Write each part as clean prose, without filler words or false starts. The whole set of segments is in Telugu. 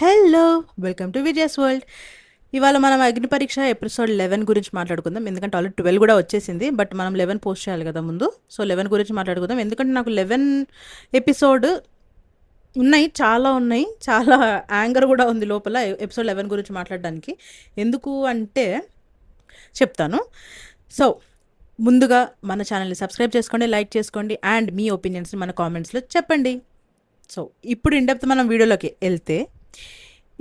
Hello! Welcome to Vijayan world. ఇవాళ మనం అగ్ని పరీక్ష ఎపిసోడ్ 11 గురించి మాట్లాడుకుందాం. ఎందుకంటే ఆల్రెడీ 12 కూడా వచ్చేసింది. బట్ మనం 11 పోస్ట్ చేయాలి కదా ముందు. సో 11 గురించి మాట్లాడుకుందాం. ఎందుకంటే నాకు 11 ఎపిసోడ్ ఉన్నాయి. చాలా ఉన్నాయి. చాలా యాంగర్ కూడా ఉంది లోపల ఎపిసోడ్ 11 గురించి మాట్లాడడానికి. ఎందుకు అంటే చెప్తాను. సో ముందుగా మన ఛానల్ని సబ్స్క్రైబ్ చేసుకోండి, లైక్ చేసుకోండి అండ్ మీ ఒపీనియన్స్ని మన కామెంట్స్లో చెప్పండి. సో ఇప్పుడు ఇండెప్త్ మనం వీడియోలోకి వెళ్తే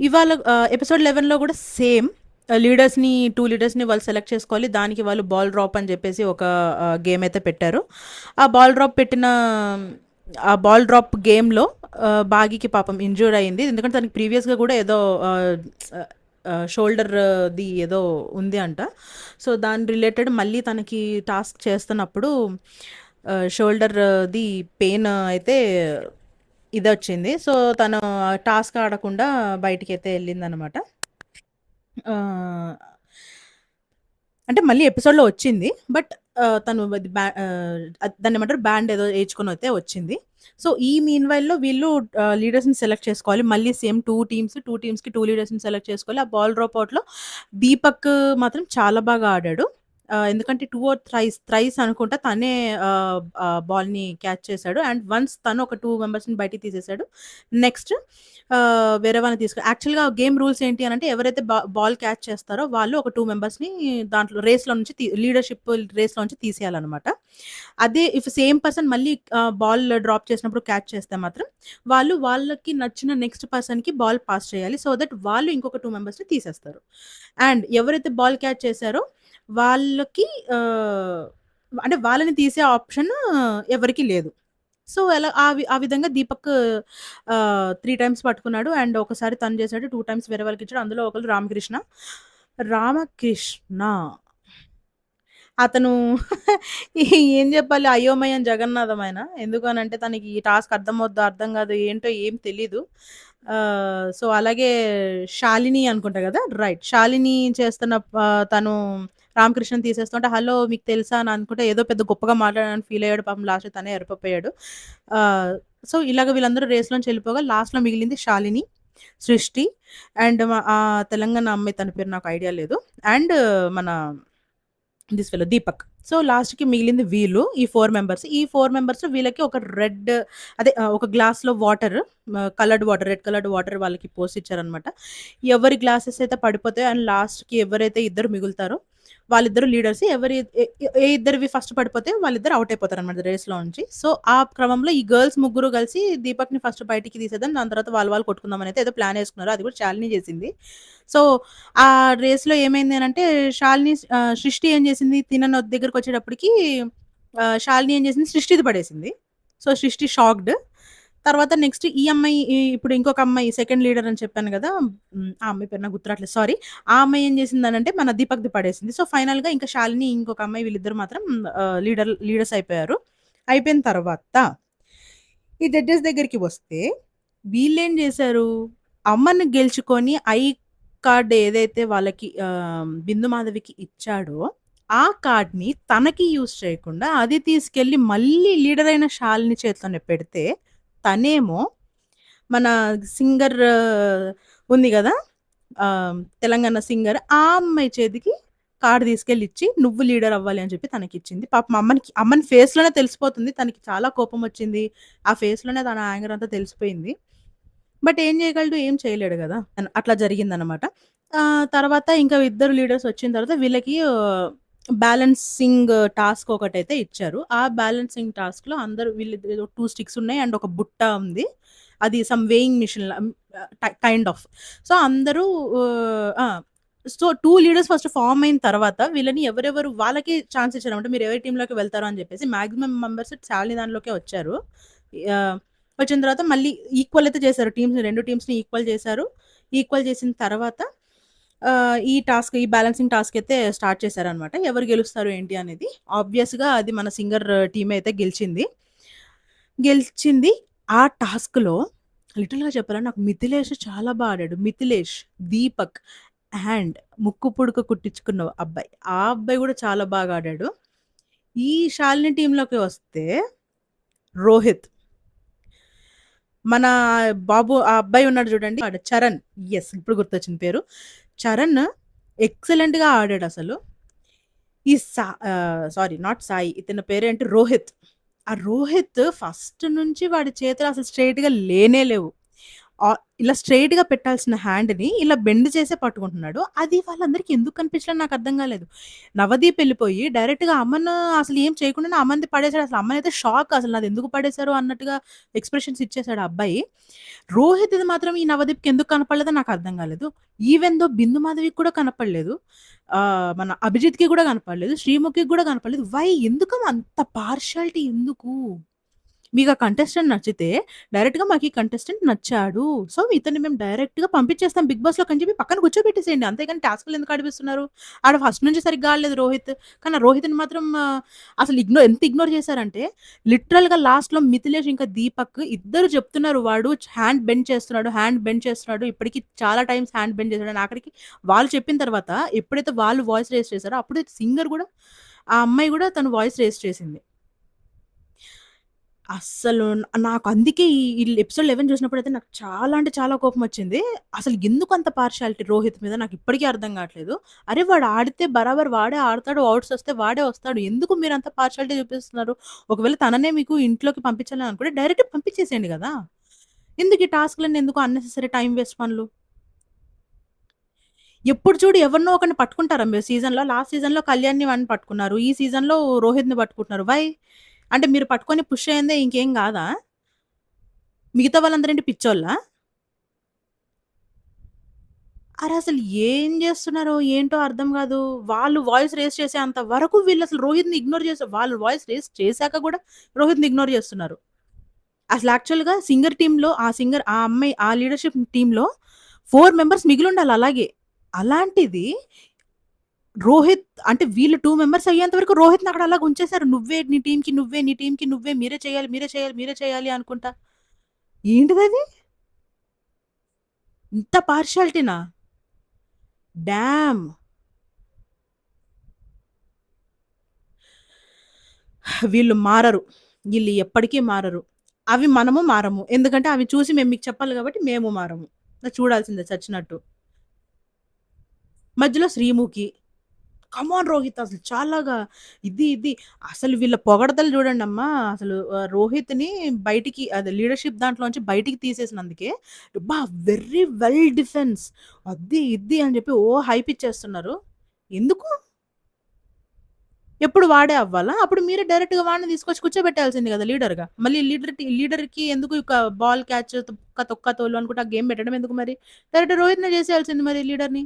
ఇవాళ ఎపిసోడ్ 11లో కూడా సేమ్ లీడర్స్ని 2 లీడర్స్ని వాళ్ళు సెలెక్ట్ చేసుకోవాలి. దానికి వాళ్ళు బాల్ డ్రాప్ అని చెప్పేసి ఒక గేమ్ అయితే పెట్టారు. ఆ బాల్ డ్రాప్ గేమ్లో బాగీకి పాపం ఇంజూర్ అయింది. ఎందుకంటే తనకి ప్రీవియస్గా కూడా ఏదో షోల్డర్ది ఏదో ఉంది అంట. సో దాని రిలేటెడ్ మళ్ళీ తనకి టాస్క్ చేస్తున్నప్పుడు షోల్డర్ది పెయిన్ అయితే ఇది వచ్చింది. సో తను టాస్క్ ఆడకుండా బయటికి అయితే వెళ్ళిందనమాట. అంటే మళ్ళీ ఎపిసోడ్లో వచ్చింది. బట్ తను దాన్ని ఏమంటారు బ్యాండ్ ఏదో వేయించుకొని అయితే వచ్చింది. సో ఈ మీన్ వైల్లో వీళ్ళు లీడర్స్ని సెలెక్ట్ చేసుకోవాలి. మళ్ళీ సేమ్ 2 టీమ్స్కి 2 లీడర్స్ని సెలెక్ట్ చేసుకోవాలి. ఆ బాల్ డ్రాప్ అవుట్లో దీపక్ మాత్రం చాలా బాగా ఆడాడు. ఎందుకంటే 2 ఆర్ థ్రైస్ అనుకుంటా తనే బాల్ని క్యాచ్ చేశాడు. అండ్ వన్స్ తను ఒక 2 మెంబర్స్ని బయటికి తీసేశాడు. నెక్స్ట్ వేరే వాళ్ళని యాక్చువల్గా గేమ్ రూల్స్ ఏంటి అని అంటే ఎవరైతే బాల్ క్యాచ్ చేస్తారో వాళ్ళు ఒక 2 మెంబర్స్ని దాంట్లో రేస్లో నుంచి లీడర్షిప్ రేస్లో నుంచి తీసేయాలన్నమాట. అదే ఇఫ్ సేమ్ పర్సన్ మళ్ళీ బాల్ డ్రాప్ చేసినప్పుడు క్యాచ్ చేస్తే మాత్రం వాళ్ళకి నచ్చిన నెక్స్ట్ పర్సన్కి బాల్ పాస్ చేయాలి. సో దట్ వాళ్ళు ఇంకొక 2 మెంబర్స్ని తీసేస్తారు. అండ్ ఎవరైతే బాల్ క్యాచ్ చేశారో వాళ్ళకి అంటే వాళ్ళని తీసే ఆప్షన్ ఎవరికీ లేదు. సో ఎలా ఆ విధంగా దీపక్ 3 టైమ్స్ పట్టుకున్నాడు. అండ్ ఒకసారి తను చేశాడు. 2 టైమ్స్ వేరే వాళ్ళకి ఇచ్చాడు. అందులో ఒకళ్ళు రామకృష్ణ అతను ఏం చెప్పాలి అయోమయం జగన్నాథమైన. ఎందుకు అనంటే తనకి ఈ టాస్క్ అర్థమవుద్దో అర్థం కాదు ఏంటో ఏం తెలీదు. సో అలాగే శాలిని అనుకుంటా కదా, రైట్, శాలిని చేస్తున్న తను రామకృష్ణని తీసేస్తుంటే హలో మీకు తెలుసా అని అనుకుంటే ఏదో పెద్ద గొప్పగా మాట్లాడాలని ఫీల్ అయ్యాడు. పాపం లాస్ట్ తనే ఎరపపోయాడు. సో ఇలాగ వీళ్ళందరూ రేస్లోంచి వెళ్ళిపోగా లాస్ట్లో మిగిలింది శాలిని, సృష్టి అండ్ తెలంగాణ అమ్మాయి తన పేరు నాకు ఐడియా లేదు. అండ్ మన దిస్ ఫెలో దీపక్. సో లాస్ట్కి మిగిలింది వీళ్ళు ఈ 4 మెంబర్స్. ఈ 4 మెంబర్స్ వీళ్ళకి ఒక రెడ్ అదే ఒక గ్లాస్లో వాటర్, రెడ్ కలర్డ్ వాటర్ వాళ్ళకి పోసి ఇచ్చారనమాట. ఎవరి గ్లాసెస్ అయితే పడిపోతాయో అండ్ లాస్ట్కి ఎవరైతే ఇద్దరు మిగులుతారో వాళ్ళిద్దరు లీడర్స్. ఏ ఇద్దరివి ఫస్ట్ పడిపోతే వాళ్ళిద్దరు అవుట్ అయిపోతారు అనమాట రేస్లో నుంచి. సో ఆ క్రమంలో ఈ గర్ల్స్ ముగ్గురు కలిసి దీపక్ని ఫస్ట్ బయటికి తీసేద్దాం, దాని తర్వాత వాళ్ళు కొట్టుకుందాం అని అయితే ఏదో ప్లాన్ వేసుకున్నారు. అది కూడా శాలిని చేసింది. సో ఆ రేస్లో ఏమైంది అని అంటే సృష్టి ఏం చేసింది, తినని దగ్గరకు వచ్చేటప్పటికి శాలిని ఏం చేసింది, సృష్టిది పడేసింది. సో సృష్టి షాక్డ్. తర్వాత నెక్స్ట్ ఈ అమ్మాయి ఇప్పుడు ఇంకొక అమ్మాయి సెకండ్ లీడర్ అని చెప్పాను కదా, ఆ అమ్మాయి పేరు నాకు గుర్తురాట్లేదు, సారీ. ఆ అమ్మాయి ఏం చేసిందనంటే మన దీపక్ది పడేసింది. సో ఫైనల్గా ఇంకా శాలిని ఇంకొక అమ్మాయి వీళ్ళిద్దరు మాత్రం లీడర్స్ అయిపోయారు. అయిపోయిన తర్వాత ఈ జడ్జెస్ దగ్గరికి వస్తే వీళ్ళేం చేశారు, అమ్మని గెలుచుకొని కార్డ్ ఏదైతే వాళ్ళకి బిందు మాధవికి ఇచ్చాడో ఆ కార్డ్ని తనకి యూజ్ చేయకుండా అది తీసుకెళ్ళి మళ్ళీ లీడర్ అయిన శాలిని చేతిలోనే పెడితే తనేమో మన సింగర్ ఉంది కదా, తెలంగాణ సింగర్, ఆ అమ్మాయి చేతికి కార్డు తీసుకెళ్ళి ఇచ్చి నువ్వు లీడర్ అవ్వాలి అని చెప్పి తనకి ఇచ్చింది. పాపం అమ్మని ఫేస్లోనే తెలిసిపోతుంది, తనకి చాలా కోపం వచ్చింది. ఆ ఫేస్లోనే తన యాంగర్ అంతా తెలిసిపోయింది. బట్ ఏం చేయగలడు, ఏం చేయలేడు కదా, అట్లా జరిగిందనమాట. తర్వాత ఇంకా ఇద్దరు లీడర్స్ వచ్చిన తర్వాత వీళ్ళకి బ్యాలెన్సింగ్ టాస్క్ ఒకటైతే ఇచ్చారు. ఆ బ్యాలెన్సింగ్ టాస్క్లో అందరూ వీళ్ళు 2 స్టిక్స్ ఉన్నాయి అండ్ ఒక బుట్ట ఉంది. అది some weighing machine kind of. So అందరూ సో 2 లీడర్స్ ఫస్ట్ ఫామ్ అయిన తర్వాత వీళ్ళని ఎవరెవరు వాళ్ళకి ఛాన్స్ ఇచ్చారనమాట. మీరు ఎవరి టీంలోకి వెళ్తారు అని చెప్పేసి మాక్సిమం మెంబర్స్ శాలిని దానిలోకే వచ్చారు. వచ్చిన తర్వాత మళ్ళీ ఈక్వల్ అయితే చేశారు టీమ్స్, 2 టీమ్స్ని ఈక్వల్ చేశారు. ఈక్వల్ చేసిన తర్వాత ఈ బ్యాలెన్సింగ్ టాస్క్ అయితే స్టార్ట్ చేశారనమాట. ఎవరు గెలుస్తారు ఏంటి అనేది. ఆబ్వియస్గా అది మన సింగర్ టీమ్ అయితే గెలిచింది. ఆ టాస్క్లో లిటిల్గా చెప్పాలంటే నాకు మిథిలేష్ చాలా బాగా ఆడాడు. మిథిలేష్, దీపక్ అండ్ ముక్కు పుడక కుట్టించుకున్న అబ్బాయి, ఆ అబ్బాయి కూడా చాలా బాగా ఆడాడు. ఈ శాలిని టీంలోకి వస్తే రోహిత్ మన బాబు ఆ అబ్బాయి ఉన్నాడు చూడండి. వాడు చరణ్. యెస్. ఇప్పుడు గుర్తొచ్చింది పేరు. చరణ్ ఎక్సలెంట్‌గా ఆడాడసలు. Sorry not Sai. ఇతని పేరేంటి రోహిత్. ఆ రోహిత్ ఫస్ట్ నుంచి వాడి చేతులు అసలు స్ట్రెయిట్‌గా లేనే లేవు. ఇలా స్ట్రెయిట్‌గా పెట్టాల్సిన హ్యాండ్‌ని ఇలా బెండ్ చేసే పట్టుకుంటున్నాడు. అది వాళ్ళందరికి ఎందుకు కనిపించలేదు నాకర్థం కాలేదు. నవదీప్ ఎళ్ళిపోయి డైరెక్ట్‌గా అమన్ అసలు ఏం చేయకుండానే అమన్‌ది పడేసాడు. అసలు అమన్ అయితే షాక్ అసలు నాదెందుకు పడేసారు అన్నట్టుగా ఎక్స్‌ప్రెషన్స్ ఇచ్చేసాడు ఆ అబ్బాయి. రోహిత్‌ది మాత్రం ఈ నవదీప్‌కి ఎందుకు కనపడలేదో నాకర్థం కాలేదు. ఈవెన్ దో బిందు మాధవికి కూడా కనపడలేదు. మన అభిజిత్‌కి కూడా కనపడలేదు. శ్రీముఖికి కూడా కనపడలేదు. వై? ఎందుకని అంత పార్షియాలిటీ ఎందుకు? మీకా కంటెస్టెంట్ నచ్చితే డైరెక్ట్‌గా మాకీ కంటెస్టెంట్ నచ్చాడు. సో, ఇతన్ని మేము డైరెక్ట్‌గా పంపించేస్తాం బిగ్ బాస్‌లోకని చెప్పి పక్కన కూర్చోబెట్టేసేయండి. అంతేగాని టాస్క్‌లు ఎందుకు ఆడిపిస్తున్నారు? ఆడ ఫస్ట్ నుంచి సరిగ్గా ఆడలేదు రోహిత్. కానీ ఆ రోహిత్‌ని మాత్రం అసలు ఎంత ఇగ్నోర్ చేశారంటే లిటరల్‌గా లాస్ట్‌లో మిథిలేష్ ఇంకా దీపక్ ఇద్దరు చెప్తున్నారు వాడు హ్యాండ్ బెండ్ చేస్తున్నాడు, హ్యాండ్ బెండ్ చేస్తున్నాడు. ఇప్పటికి చాలా టైమ్స్ హ్యాండ్ బెండ్ చేశాడని. ఆఖరికి వాళ్ళు చెప్పిన తర్వాత ఎప్పుడైతే వాళ్ళు వాయిస్ రైజ్ చేశారో అప్పుడే సింగర్ గూడా ఆ అమ్మాయి గూడా తను వాయిస్ రైజ్ చేసింది. అస్సలు నాకు అందుకే ఈ ఎపిసోడ్ 11 చూసినప్పుడైతే నాకు చాలా అంటే చాలా కోపమొచ్చింది. అసలు ఎందుకంత పార్షియాలిటీ రోహిత్ మీద నాకిప్పటికీ అర్థం గాట్లేదు. అరే! వాడు ఆడితే బరాబర్ వాడే ఆడతాడు. ఔట్స్ వస్తే వాడే వస్తాడు. ఎందుకు మీరంత పార్షియాలిటీ చూపిస్తున్నారు? ఒకవేళ తననే మీకు ఇంట్లోకి పంపించాలని అనుకుంటే డైరెక్ట్‌గా పంపించేసేయండి గదా! ఎందుకు ఈ టాస్క్‌లన్నీ ఎందుకు అన్నెసెసరీ టైమ్ వేస్ట్ పనులు? ఎప్పుడు చూడు ఎవరినో ఒకడిని పట్టుకుంటారా మీరు సీజన్‌లో? లాస్ట్ సీజన్‌లో కళ్యాణ్‌ని వాడిని పట్టుకున్నారు. ఈ సీజన్‌లో రోహిత్‌ని పట్టుకుంటున్నారు. వై? అంటే మీరు పట్టుకొని పుష్ అయ్యిందే ఇంకేం గాదా? మిగతా వాళ్ళందరేంటి పిచ్చోళ్ళా? అసలు ఏం జేస్తున్నారో ఏంటో అర్థం గాదు. వాళ్ళు వాయిస్ రైజ్ చేసేంత వరకు వీళ్ళసలు రోహిత్‌ని ఇగ్నోర్ చేసారు. వాళ్ళు వాయిస్ రైజ్ చేశాక గూడా రోహిత్‌ని ఇగ్నోర్ జేస్తున్నారు. అసలు యాక్చువల్‌గా సింగర్ టీమ్‌లో ఆ అమ్మాయి ఆ లీడర్‌షిప్ టీమ్‌లో 4 మెంబర్స్ మిగిలుండాలి అలాగే. అలాంటిది రోహిత్ అంటే వీళ్ళు 2 మెంబర్స్ అయ్యేంత వరకు రోహిత్‌ని అక్కడ అలాగ ఉంచేసారు. నువ్వే నీ టీమ్‌కి నువ్వే, నీ టీమ్‌కి నువ్వే మీరే చేయాలి, మీరే చేయాలి, మీరే చేయాలి అనుకుంటా. ఏంటిదది? ఇంత పార్షియాలిటీనా? డామ్! వీళ్ళు మారరు. ఈళ్ళు ఎప్పటికీ మారరు. అవి మనము మారము. ఎందుకంటే అవి చూసి మేము మీకు చెప్పాలి కాబట్టి మేము మారము. చూడాల్సిందే చచ్చినట్టు. మధ్యలో శ్రీముఖి. కమాన్ రోహిత్ అసలు చాలాగా ఇది అసలు వీళ్ళ పొగడ్తలు చూడండమ్మా. అసలు రోహిత్‌ని బయటికి అదే లీడర్‌షిప్ దాంట్లోంచి బయటికి తీసేసినందుకే అబ్బా! వెరీ వెల్ డిఫెన్స్ అది ఇది అని చెప్పి హైప్ ఇచ్చేస్తున్నారు. ఎందుకు? ఎప్పుడు వాడే అవ్వాలా? అప్పుడు మీరే డైరెక్ట్‌గా వాడిని తీసుకొచ్చి కూర్చోబెట్టాల్సింది గదా! లీడర్‌గా. మళ్ళీ లీడర్‌కి ఎందుకు బాల్ క్యాచ్, తొక్క తోలు అనుకుంట ఆ గేమ్ పెట్టడం ఎందుకు మరి? డైరెక్ట్ రోహిత్‌నే చేసేయాల్సింది మరి లీడర్‌ని.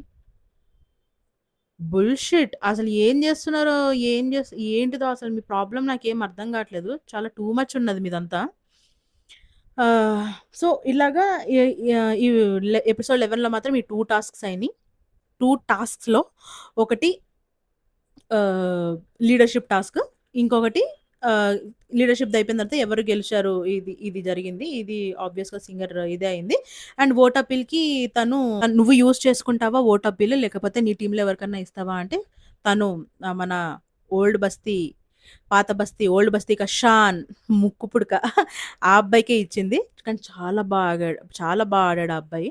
బుల్‌షిట్. అసలు ఏం జేస్తున్నారో, ఏంటిదో అసలు మీ ప్రాబ్లమ్ నాకేం అర్థం గాట్లేదు. చాలా టూ మచ్ ఉన్నది మీదంతా. సో, ఇలాగా ఎ ఈ ఎపిసోడ్ 11లో మాత్రం ఈ 2 టాస్క్స్ అయినియి. 2 టాస్క్స్‌లో ఒకటి ఆహ్, లీడర్‌షిప్ టాస్క్. ఇంకొకటి ఆహ్, లీడర్‌షిప్‌ది అయిపోయిన తర్వాత ఎవరు గెలిచారు ఇది ఇది జరిగింది. ఇది ఆబ్వియస్‌గా సింగర్ ఇదే అయింది. అండ్ ఓట్ అప్పీల్‌కి తను "నువ్వు యూజ్ చేసుకుంటావా ఓట్ అప్పీల్ లేకపోతే నీ టీమ్‌లో ఎవరికన్నా ఇస్తావా?" అంటే తను మన ఓల్డ్ బస్తీ, పాత బస్తీ, ఓల్డ్ బస్తీ కా షాన్ ముక్కు పుడక ఆ అబ్బాయికే ఇచ్చింది. కానీ చాలా బా ఆడాడు ఆ అబ్బాయి.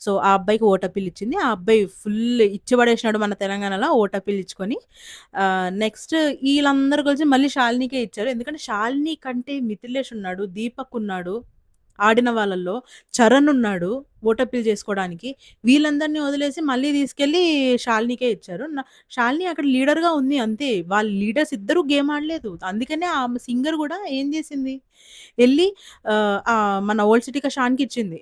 సో, ఆ అబ్బాయికి ఓటపీల్ ఇచ్చింది. ఆ అబ్బాయి ఫుల్ ఇచ్చి పడేసినాడు మన తెలంగాణలో ఓటపీల్ ఇచ్చుకొని. నెక్స్ట్ ఈళ్ళందరూ కలిసి మళ్ళీ శాలినికే ఇచ్చారు. ఎందుకంటే శాలిని కంటే మిథిలేష్ ఉన్నాడు, దీపక్ ఉన్నాడు. ఆడిన వాళ్ళల్లో చరణ్ ఉన్నాడు ఓటపీల్ చేసుకోవడానికి. వీళ్ళందరిని వదిలేసి మళ్ళీ తీసుకెళ్ళి శాలినికే ఇచ్చారు. శాలిని అక్కడ లీడర్‌గా ఉంది అంతే. వాళ్ళ లీడర్స్ ఇద్దరు గేమ్ ఆడలేదు. అందుకనే ఆమె సింగర్ గూడా ఏం చేసింది? ఎళ్లి మన ఓల్డ్ సిటీ షాన్‌కి ఇచ్చింది.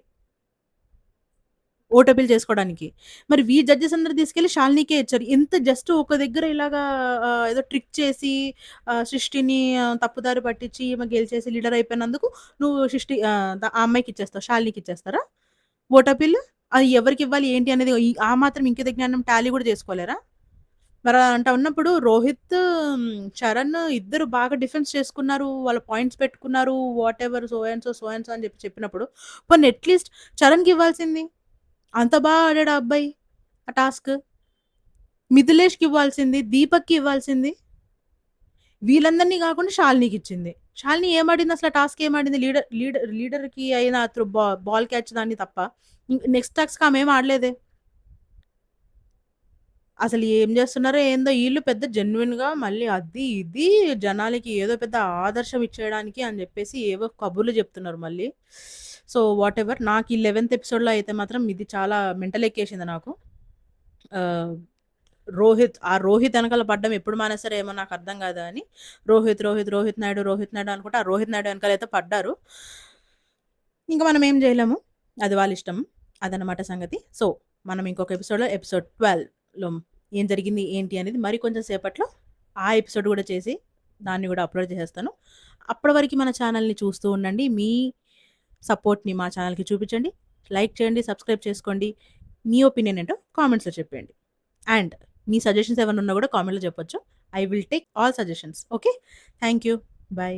ఓటపీల్ చేసుకోవడానికి. మరి జడ్జెస్ అందరూ తీసుకెళ్ళి శాలినికే ఇచ్చారు. ఎంత జస్ట్ ఒక దగ్గర ఇలాగా ఏదో ట్రిక్ చేసి సృష్టిని తప్పుదారి పట్టించి ఈమె గెలిచేసి లీడర్ అయిపోయినందుకు నువ్వు ఆ అమ్మాయికి ఇచ్చేస్తావు. శాలినికి ఇచ్చేస్తారా? ఓటపీలు? అది ఎవరికివ్వాలి ఏంటి అనేది ఆ మాత్రం ఇంకిత జ్ఞానం టాలీ కూడా చేసుకోలేరా? మరి అంట ఉన్నప్పుడు రోహిత్, చరణ్ ఇద్దరు బాగా డిఫెన్స్ చేసుకున్నారు. వాళ్ళ పాయింట్స్ పెట్టుకున్నారు. Whatever so and so, so and so అని చెప్పినప్పుడు పోనీ అట్‌లీస్ట్ చరణ్‌కి ఇవ్వాల్సింది. అంత బా ఆడాడు ఆ అబ్బాయి. ఆ టాస్క్. మిథిలేష్‌కి ఇవ్వాల్సింది, దీపక్‌కి ఇవ్వాల్సింది. వీళ్ళందరిని గాకుండా శాలినికిచ్చింది. శాలిని ఏమాడింది అసల టాస్క్ ఏమాడింది? లీడర్‌కి అయిన బాల్ క్యాచ్ దాన్ని తప్ప. నెక్స్ట్ టాస్క్ ఆమేం ఆడలేదే. అసలు ఏం జేస్తున్నారో ఏందో ఈళ్ళు పెద్ద జెన్యూన్‌గా మళ్ళీ అది, ఇది జనాలకి ఏదో పెద్ద ఆదర్శం ఇచ్చేయడానికి అని జెప్పేసి ఏవో కబుర్లు జెప్తున్నారు మళ్ళీ. సో, వాటెవర్ నాకు ఈ 11థ్ ఎపిసోడ్‌లో అయితే మాత్రం ఇది చాలా మెంటల్ ఎక్కేసింది నాకు. ఆహ్, రోహిత్ ఎనకాల పడ్డం ఎప్పుడు మానేస్తారో ఏమో నాకర్థం గాదు గానీ, రోహిత్ నాయుడు అనుకుంటే, ఆ రోహిత్ నాయుడు ఎనకాలైతే పడ్డారు. ఇంక మనం ఏం జేయలేము. అది వాళ్ళిష్టం. అదనమాట సంగతి. సో, మనం ఇంకొక ఎపిసోడ్‌లో ఎపిసోడ్ 12లో ఏం జరిగింది, ఏంటి అనేది మరి కొంచెం సేపట్లో ఆ ఎపిసోడ్ గూడా చేసి, దాన్ని గూడా అప్‌లోడ్ చేసేస్తాను. అప్పటి వరకి మన ఛానల్‌ని చూస్తూ ఉండండి. మీ సపోర్ట్‌ని మా ఛానల్‌కి చూపిచ్చండి. లైక్ చేయండి, సబ్స్క్రైబ్ చేసుకోండి. మీ ఒపీనియన్ ఏంటో కామెంట్స్‌లో చెప్పేయండి. అండ్ మీ సజెషన్స్ ఏమన్నా ఉన్నా గూడా కామెంట్‌లో చెప్పొచ్చు. I will take all suggestions. Okay. Thank you. By.